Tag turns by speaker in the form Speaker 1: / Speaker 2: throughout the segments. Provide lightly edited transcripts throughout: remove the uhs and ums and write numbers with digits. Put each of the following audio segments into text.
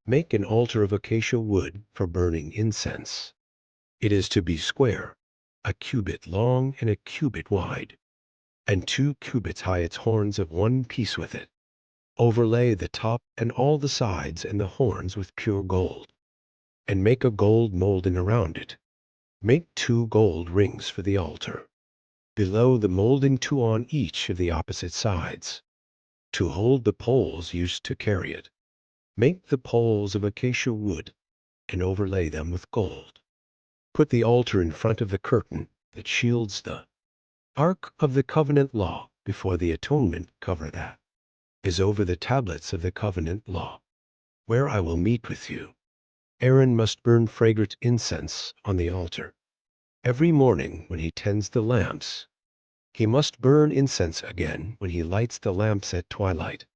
Speaker 1: Make an altar of acacia wood for burning incense. It is to be square, a cubit long and a cubit wide, and 2 cubits high, its horns of one piece with it. Overlay the top and all the sides and the horns with pure gold, and make a gold molding around it. Make 2 gold rings for the altar. Below the molding 2 on each of the opposite sides, to hold the poles used to carry it. Make the poles of acacia wood, and overlay them with gold. Put the altar in front of the curtain that shields the Ark of the Covenant Law before the atonement cover that is over the tablets of the covenant law, where I will meet with you. Aaron must burn fragrant incense on the altar. Every morning when he tends the lamps, he must burn incense again when he lights the lamps at twilight.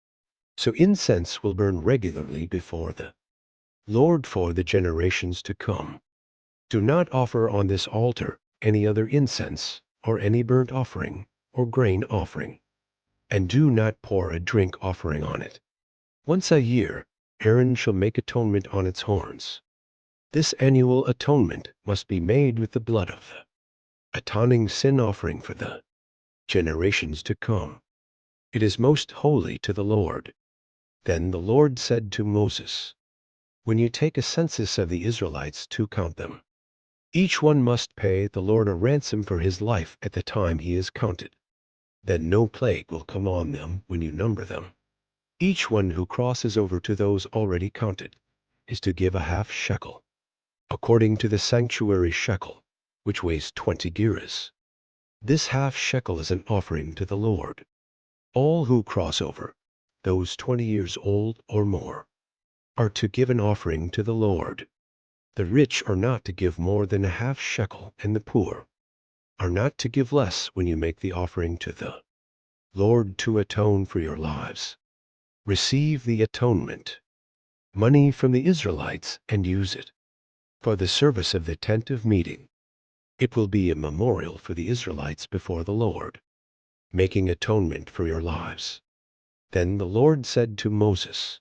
Speaker 1: So incense will burn regularly before the Lord for the generations to come. Do not offer on this altar any other incense, or any burnt offering, or grain offering, and do not pour a drink offering on it. Once a year, Aaron shall make atonement on its horns. This annual atonement must be made with the blood of the atoning sin offering for the generations to come. It is most holy to the Lord. Then the Lord said to Moses, when you take a census of the Israelites to count them, each one must pay the Lord a ransom for his life at the time he is counted. Then no plague will come on them when you number them. Each one who crosses over to those already counted is to give a half shekel, according to the sanctuary shekel, which weighs 20 gerahs. This half shekel is an offering to the Lord. All who cross over, those 20 years old or more, are to give an offering to the Lord. The rich are not to give more than a half shekel, and the poor are not to give less when you make the offering to the Lord to atone for your lives. Receive the atonement money from the Israelites and use it for the service of the tent of meeting. It will be a memorial for the Israelites before the Lord, making atonement for your lives. Then the Lord said to Moses,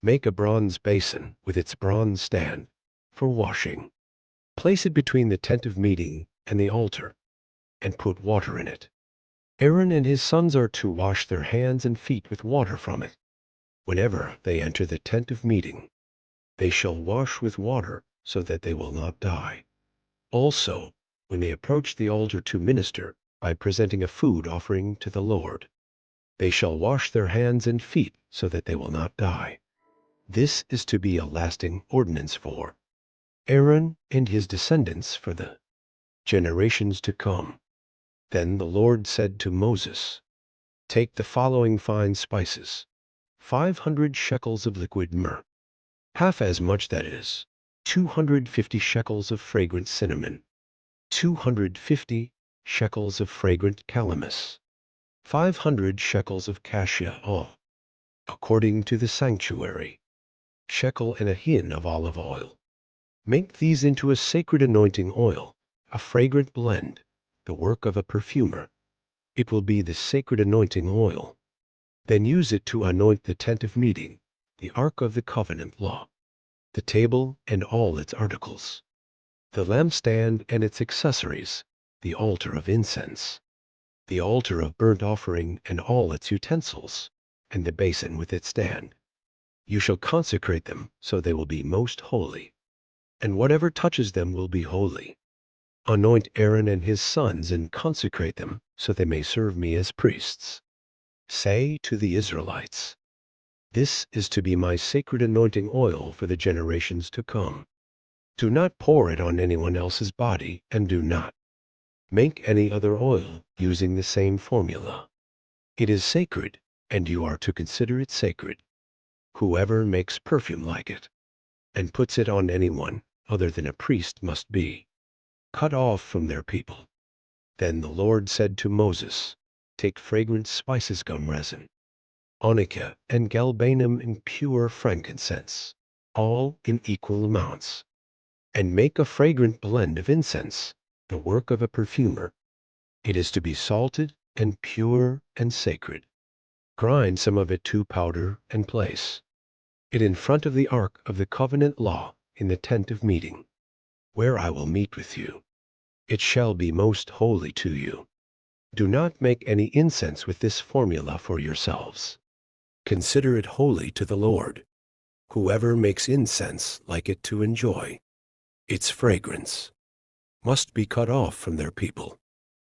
Speaker 1: make a bronze basin with its bronze stand for washing. Place it between the tent of meeting and the altar, and put water in it. Aaron and his sons are to wash their hands and feet with water from it. Whenever they enter the tent of meeting, they shall wash with water so that they will not die. Also, when they approach the altar to minister by presenting a food offering to the Lord, they shall wash their hands and feet so that they will not die. This is to be a lasting ordinance for Aaron and his descendants for the generations to come. Then the Lord said to Moses, take the following fine spices, 500 shekels of liquid myrrh, half as much, that is, 250 shekels of fragrant cinnamon, 250 shekels of fragrant calamus, 500 shekels of cassia oil, according to the sanctuary, shekel and a hin of olive oil. Make these into a sacred anointing oil, a fragrant blend, the work of a perfumer. It will be the sacred anointing oil. Then use it to anoint the tent of meeting, the ark of the covenant law, the table and all its articles, the lampstand and its accessories, the altar of incense, the altar of burnt offering and all its utensils, and the basin with its stand. You shall consecrate them so they will be most holy, and whatever touches them will be holy. Anoint Aaron and his sons and consecrate them so they may serve me as priests. Say to the Israelites, this is to be my sacred anointing oil for the generations to come. Do not pour it on anyone else's body, and do not make any other oil using the same formula. It is sacred, and you are to consider it sacred. Whoever makes perfume like it and puts it on anyone other than a priest must be cut off from their people. Then the Lord said to Moses, take fragrant spices, gum resin, onycha, and galbanum, and pure frankincense, all in equal amounts, and make a fragrant blend of incense, the work of a perfumer. It is to be salted and pure and sacred. Grind some of it to powder and place it in front of the ark of the covenant law in the tent of meeting, where I will meet with you. It shall be most holy to you. Do not make any incense with this formula for yourselves. Consider it holy to the Lord. Whoever makes incense like it to enjoy its fragrance must be cut off from their people.